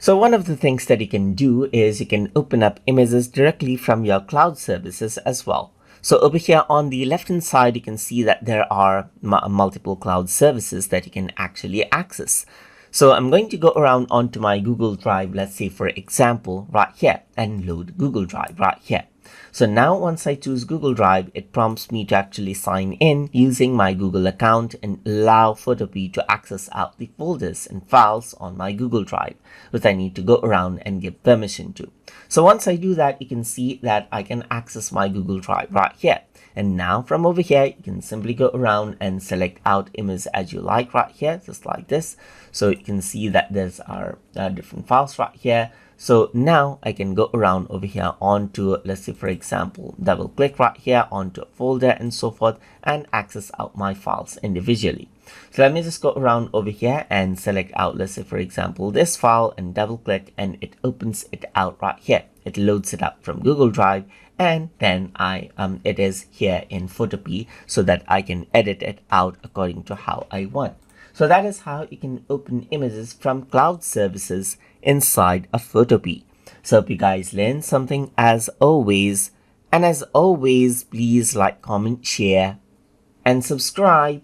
So one of the things that you can do is you can open up images directly from your cloud services as well. So over here on the left hand side, you can see that there are multiple cloud services that you can actually access. So I'm going to go around onto my Google Drive, let's say for example, right here, and load Google Drive right here. So now once I choose Google Drive, it prompts me to actually sign in using my Google account and allow Photopea to access out the folders and files on my Google Drive, which I need to go around and give permission to. So once I do that, you can see that I can access my Google Drive right here. And now from over here, you can simply go around and select out image as you like right here, just like this. So you can see that there's our different files right here. So now I can go around over here onto, let's say for example, double click right here onto a folder and so forth and access out my files individually. So let me just go around over here and select out, let's say for example, this file and double click and it opens it out right here. It loads it up from Google Drive and then it is here in Photopea so that I can edit it out according to how I want. So that is how you can open images from cloud services inside a Photopea. So hope you guys learned something as always. And as always, please like, comment, share, and subscribe.